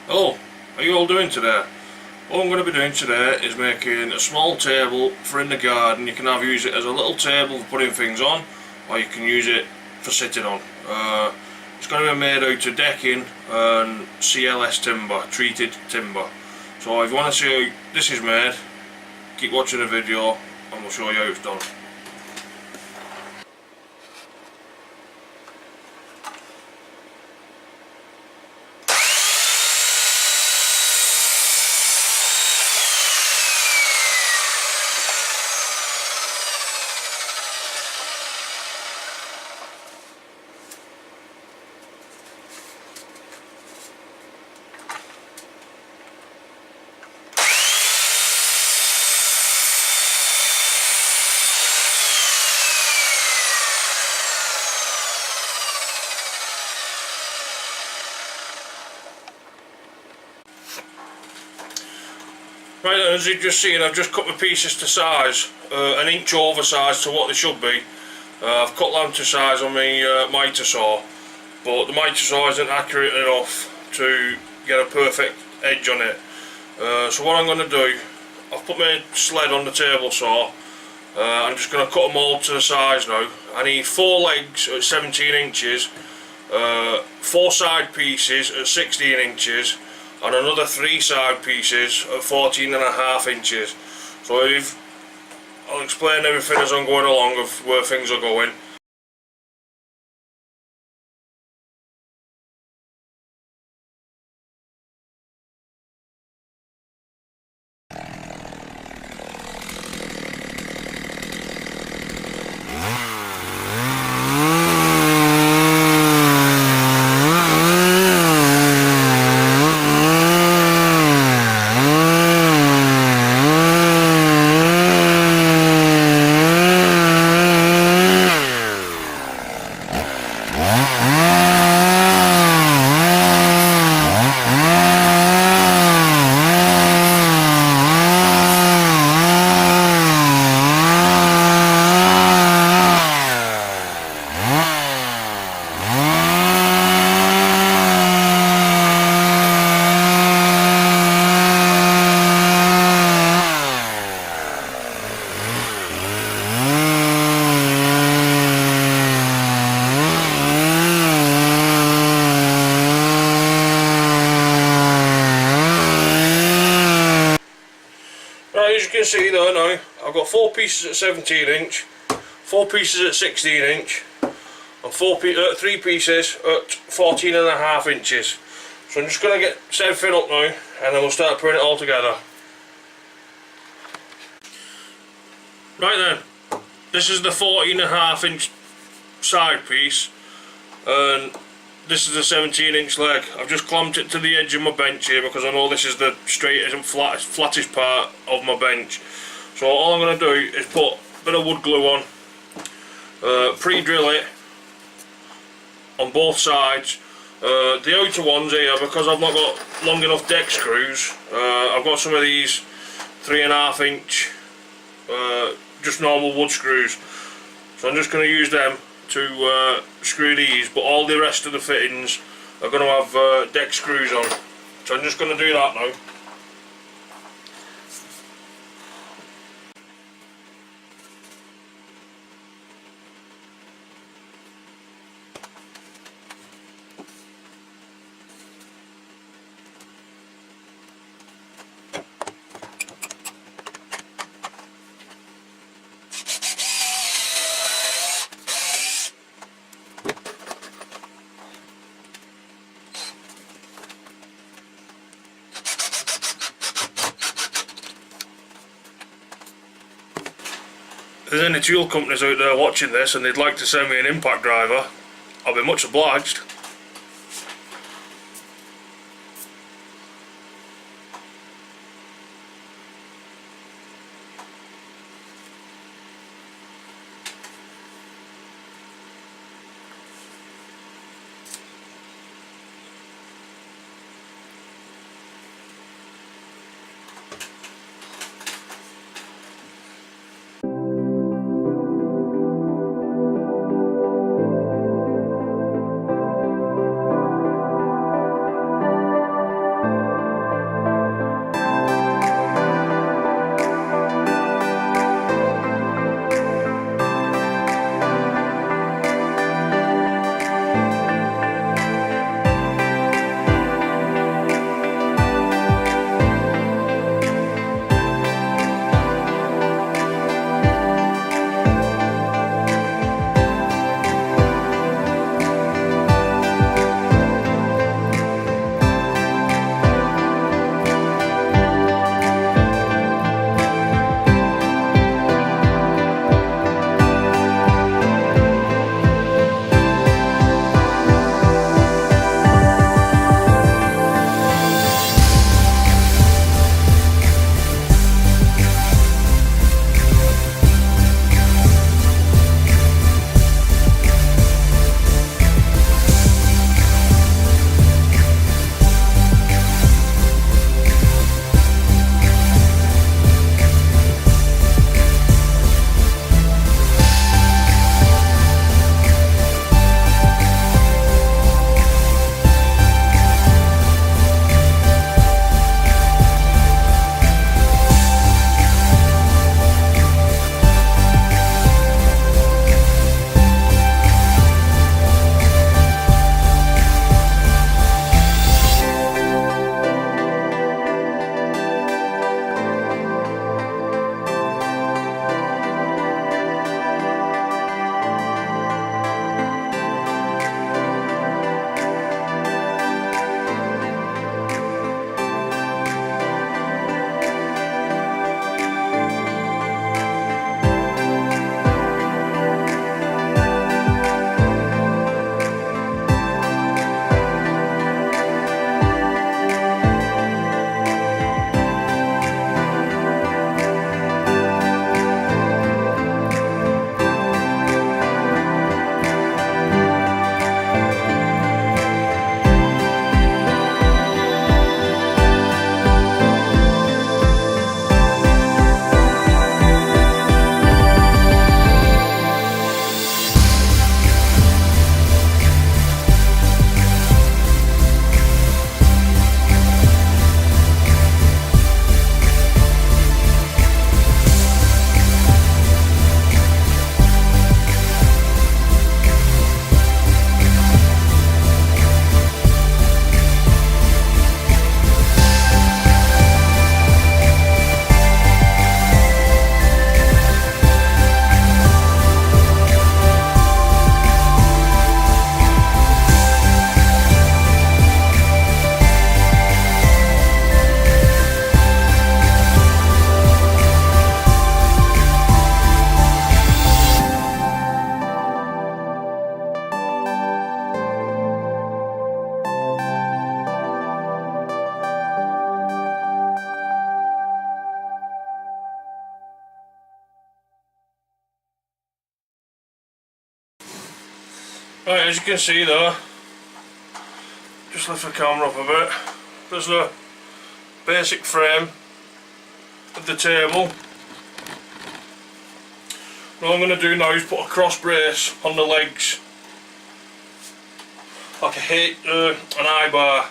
Hello, how are you all doing today? What I'm going to be doing today is making a small table for in the garden. You can either use it as a little table for putting things on, or you can use it for sitting on. It's going to be made out of decking and CLS timber, treated timber. So if you want to see how this is made, keep watching the video and we'll show you how it's done. Right then, as you've just seen, I've just cut my pieces to size, an inch oversized to what they should be. I've cut them to size on my mitre saw, but the mitre saw isn't accurate enough to get a perfect edge on it. So what I'm going to do, I've put my sled on the table saw. I'm just going to cut them all to the size now. I need 4 legs at 17 inches, 4 side pieces at 16 inches, and another 3 side pieces at 14.5 inches. So I'll explain everything as I'm going along of where things are going. Right, as you can see there now, I've got 4 pieces at 17 inch, 4 pieces at 16 inch, and 3 pieces at 14.5 inches. So I'm just going to get set everything up now, and then we'll start putting it all together. Right then, this is the 14.5 inch side piece, and this is the 17 inch leg. I've just clamped it to the edge of my bench here because I know this is the straightest and flattest part of my bench. So all I'm going to do is put a bit of wood glue on, pre-drill it on both sides. The outer ones here, because I've not got long enough deck screws, I've got some of these 3.5 inch just normal wood screws. So I'm just going to use them to screw these, but all the rest of the fittings are going to have deck screws on. So I'm just going to do that now. If there's any tool companies out there watching this and they'd like to send me an impact driver, I'll be much obliged. Right, as you can see there, just lift the camera up a bit, there's the basic frame of the table. What I'm going to do now is put a cross brace on the legs, like an eye bar.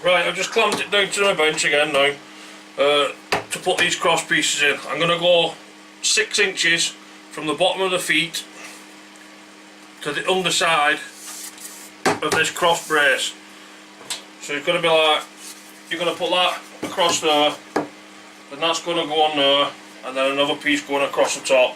Right, I've just clamped it down to my bench again now to put these cross pieces in. I'm going to go 6 inches from the bottom of the feet to the underside of this cross brace. So you're going to be like, you're going to put that across there, and that's going to go on there, and then another piece going across the top.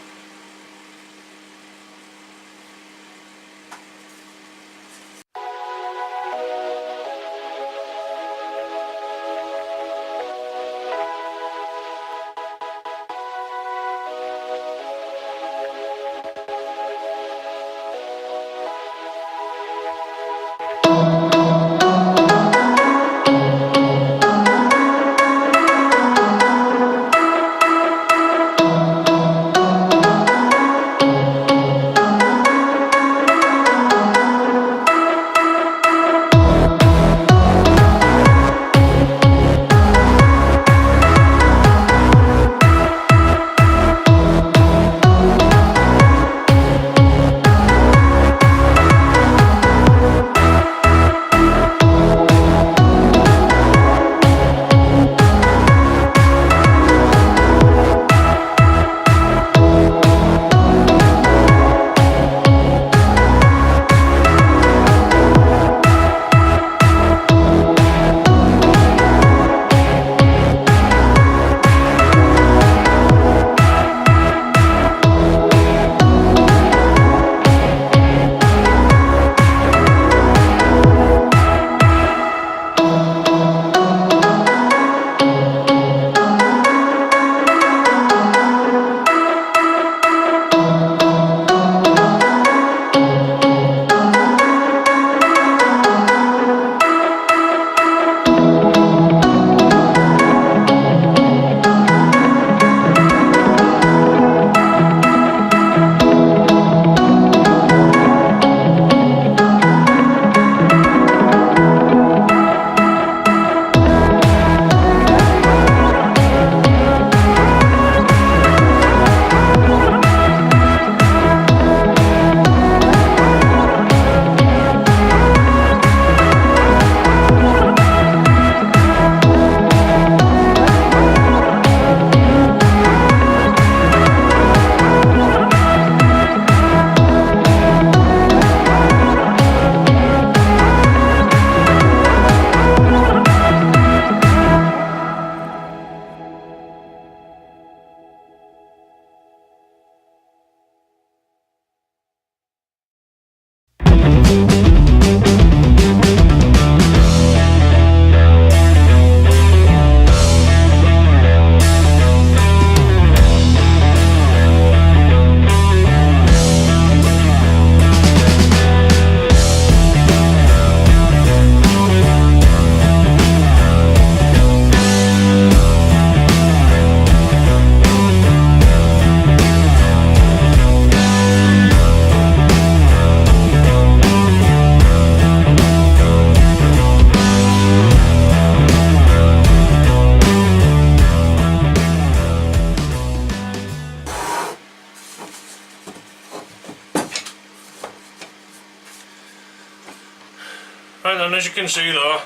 Right then, as you can see there,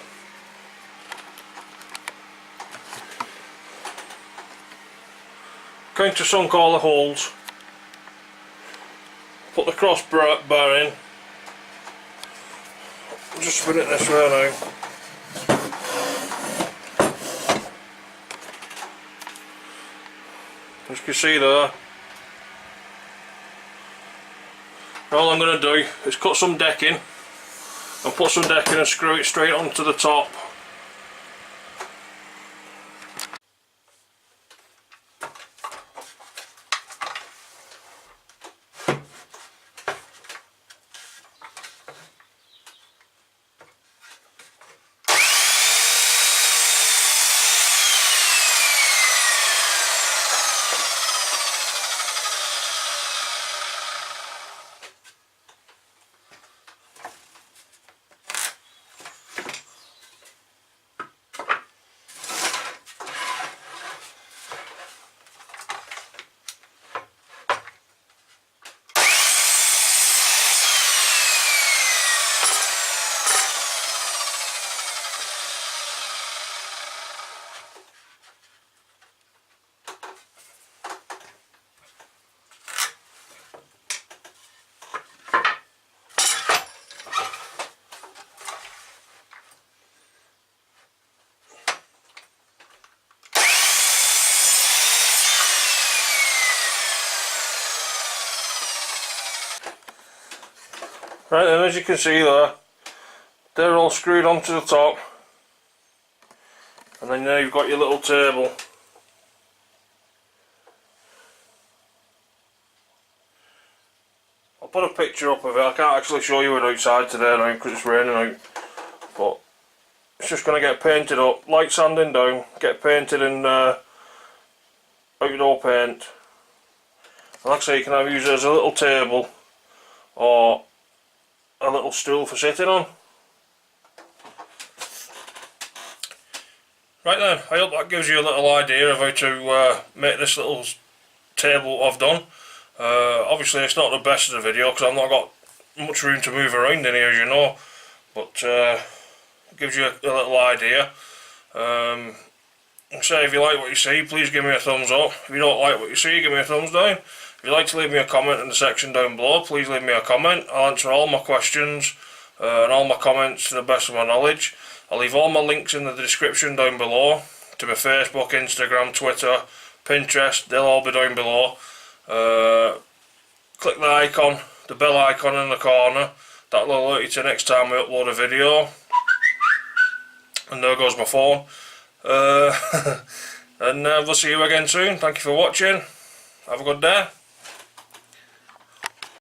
going to sunk all the holes, put the cross bar in, just spin it this way now. As you can see there, all I'm going to do is cut some decking and put some decking and screw it straight onto the top. Right then, as you can see there, they're all screwed onto the top, and then now you've got your little table. I'll put a picture up of it. I can't actually show you it outside today now because it's raining out, but it's just going to get painted up, light sanding down, get painted in outdoor paint. And like I say, you can either use it as a little table or a little stool for sitting on. Right then, I hope that gives you a little idea of how to make this little table I've done. Obviously it's not the best of the video because I've not got much room to move around in here, as you know, but it gives you a little idea. So if you like what you see, please give me a thumbs up. If you don't like what you see, give me a thumbs down. If you'd like to leave me a comment in the section down below, please leave me a comment. I'll answer all my questions and all my comments to the best of my knowledge. I'll leave all my links in the description down below to my Facebook, Instagram, Twitter, Pinterest. They'll all be down below. Click the icon, the bell icon in the corner. That'll alert you to next time we upload a video. And there goes my phone. And we'll see you again soon. Thank you for watching. Have a good day.